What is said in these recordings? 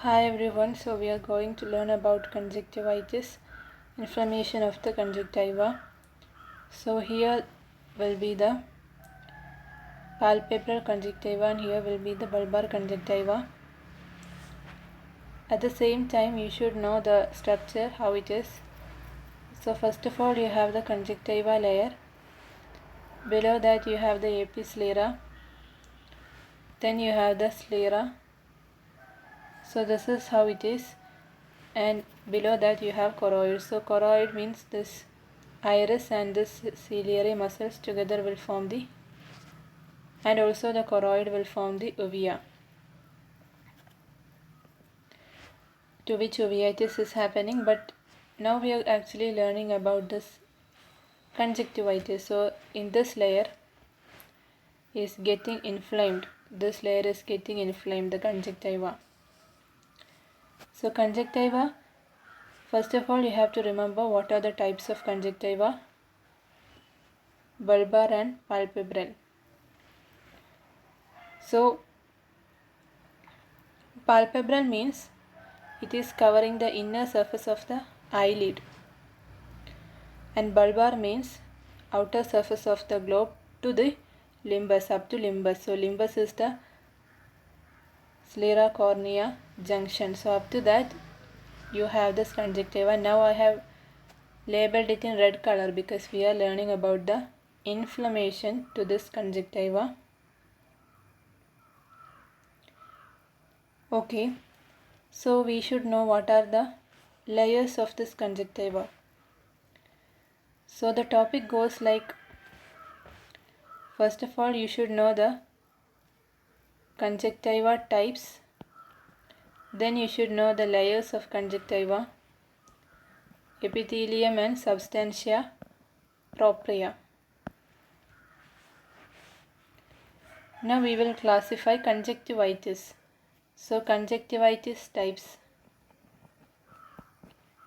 Hi everyone, so we are going to learn about conjunctivitis, inflammation of the conjunctiva. So here will be the palpebral conjunctiva and here will be the bulbar conjunctiva. At the same time you should know the structure, how it is. So first of all you have the conjunctiva layer, below that you have the episclera, then you have the sclera. So this is how it is, and below that you have choroid. So choroid means this iris and this ciliary muscles together will form the, and also the choroid will form the uvea, to which uveitis is happening. But now we are actually learning about this conjunctivitis. So in this layer is getting inflamed, this layer is getting inflamed, the conjunctiva. So conjunctiva, first of all you have to remember what are the types of conjunctiva: bulbar and palpebral. So palpebral means it is covering the inner surface of the eyelid, and bulbar means outer surface of the globe to the limbus, up to limbus. So limbus is the sclera cornea junction. So up to that you have this conjunctiva. Now I have labeled it in red color because we are learning about the inflammation to this conjunctiva. Okay, so we should know what are the layers of this conjunctiva. So the topic goes like, first of all you should know the conjunctiva types, then you should know the layers of conjunctiva, epithelium and substantia propria. Now we will classify conjunctivitis. So conjunctivitis types,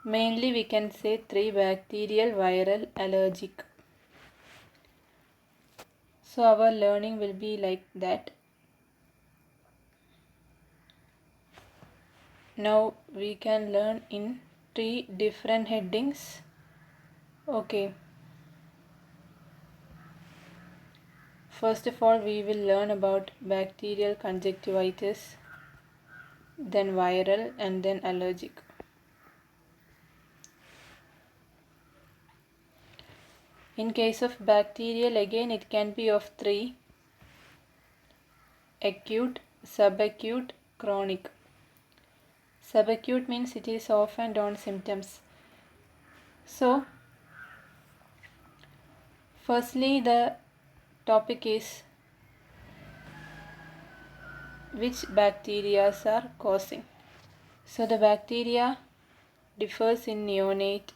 mainly we can say 3: bacterial, viral, allergic. So our learning will be like that. Now we can learn in 3 different headings. Okay. First of all we will learn about bacterial conjunctivitis, then viral, and then allergic. In case of bacterial, again it can be of 3: acute, subacute, chronic. Subacute means it is off and on symptoms. So firstly the topic is which bacteria are causing. So the bacteria differs in neonate,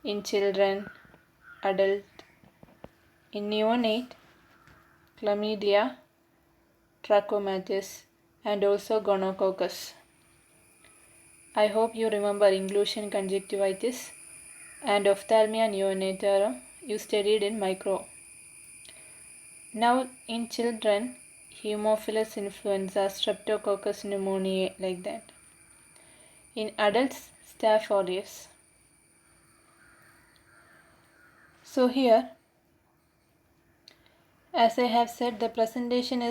in children, adult. In neonate, chlamydia, trachomatis, and also gonococcus. I hope you remember inclusion conjunctivitis and ophthalmia neonatorum you studied in micro. Now in children, Haemophilus influenza, Streptococcus pneumoniae, like that. In adults, Staph aureus. So here, as I have said, the presentation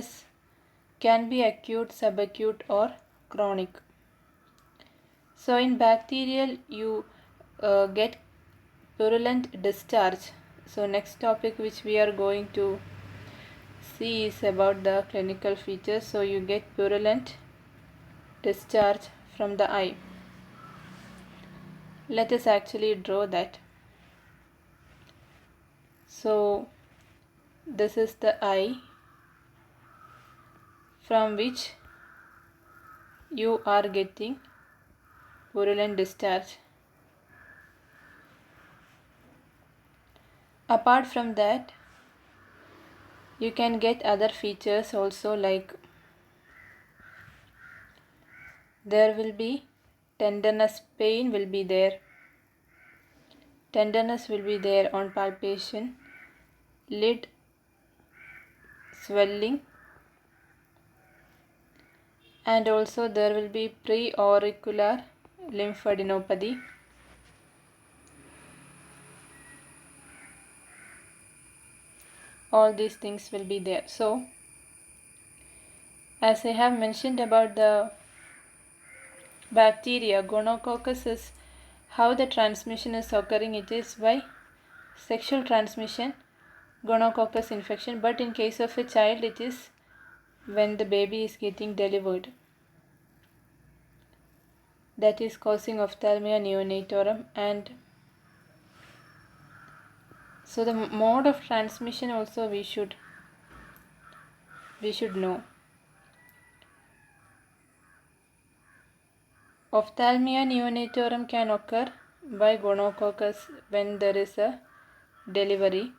can be acute, subacute, or chronic. So in bacterial you get purulent discharge. So next topic which we are going to see is about the clinical features. So you get purulent discharge from the eye. Let us actually draw that. So this is the eye from which you are getting purulent discharge. Apart from that, you can get other features also, like there will be tenderness, pain will be there. Tenderness will be there on palpation, lid swelling, and also there will be preauricular lymphadenopathy. All these things will be there. So as I have mentioned about the bacteria, gonococcus is how the transmission is occurring. It is by sexual transmission, gonococcus infection, but in case of a child it is when the baby is getting delivered, that is causing ophthalmia neonatorum. And so the mode of transmission also we should know. Ophthalmia neonatorum can occur by gonococcus when there is a delivery.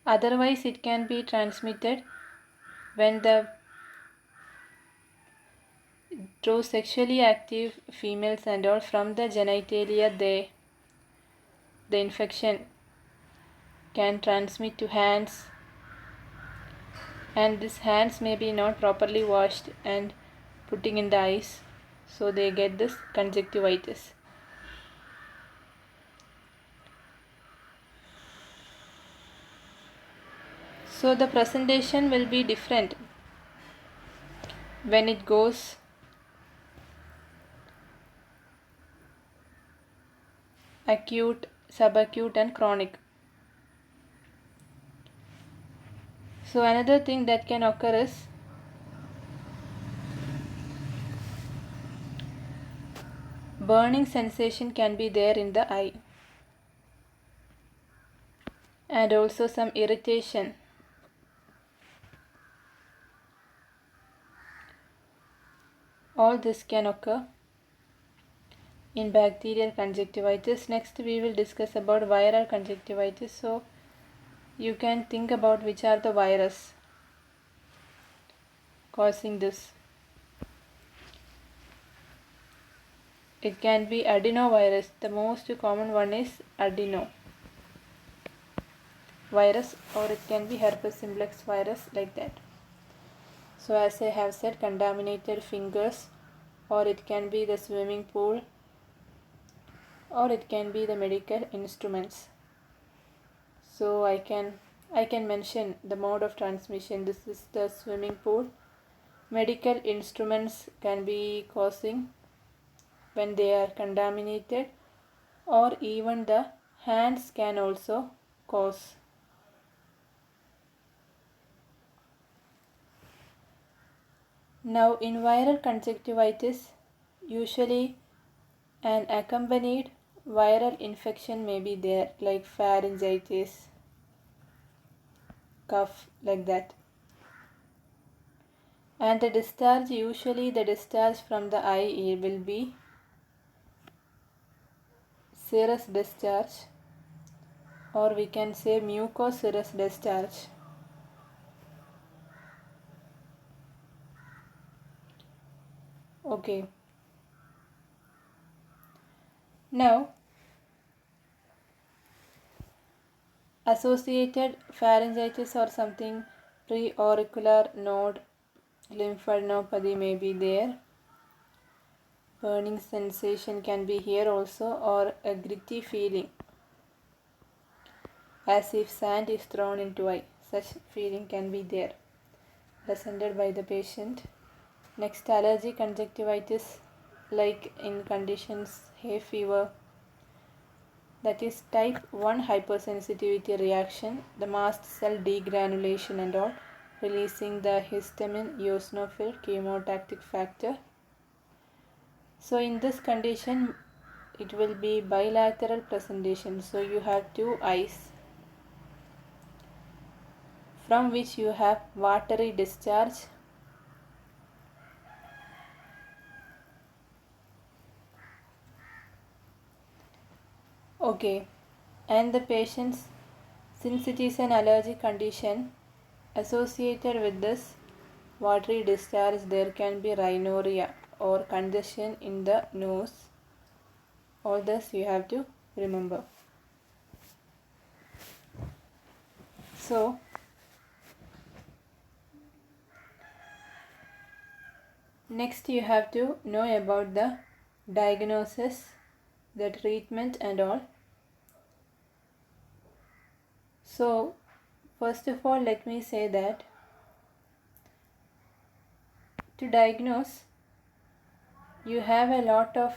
Otherwise it can be transmitted when through sexually active females and all, from the genitalia the infection can transmit to hands, and these hands may be not properly washed and putting in the eyes, so they get this conjunctivitis. So the presentation will be different when it goes acute, subacute and chronic. So another thing that can occur is burning sensation can be there in the eye, and also some irritation. All this can occur in bacterial conjunctivitis. Next we will discuss about viral conjunctivitis. So you can think about which are the virus causing this. It can be adenovirus. The most common one is adeno virus, or it can be herpes simplex virus, like that. So as I have said, contaminated fingers, or it can be the swimming pool, or it can be the medical instruments. So I can mention the mode of transmission. This is the swimming pool. Medical instruments can be causing when they are contaminated, or even the hands can also cause. Now in viral conjunctivitis, usually an accompanied viral infection may be there, like pharyngitis, cough, like that. And the discharge, usually the discharge from the eye will be serous discharge, or we can say mucoserous discharge. Okay. Now associated pharyngitis or something, preauricular node lymphadenopathy may be there. Burning sensation can be here also, or a gritty feeling as if sand is thrown into eye. Such feeling can be there, presented by the patient. Next, allergy conjunctivitis, like in conditions hay fever, that is type 1 hypersensitivity reaction, the mast cell degranulation and all, releasing the histamine, eosinophil, chemotactic factor. So in this condition it will be bilateral presentation. So you have two eyes from which you have watery discharge. Okay, and the patients, since it is an allergy condition associated with this watery discharge, there can be rhinorrhea or congestion in the nose. All this you have to remember. So next you have to know about the diagnosis, the treatment and all. So first of all, let me say that to diagnose, you have a lot of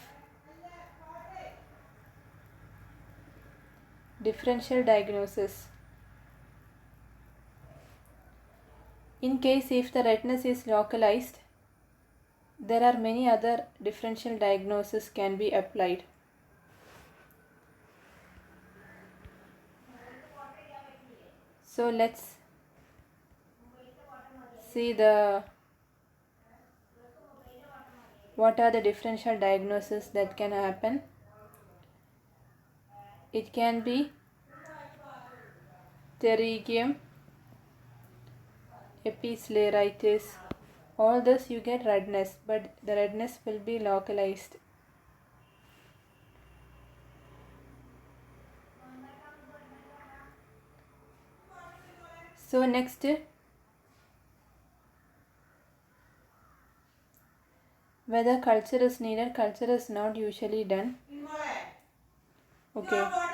differential diagnosis. In case if the redness is localized, there are many other differential diagnoses can be applied. So let's see what are the differential diagnoses that can happen. It can be pterygium, episcleritis. All this you get redness, but the redness will be localized. So next, whether culture is needed, culture is not usually done. Okay.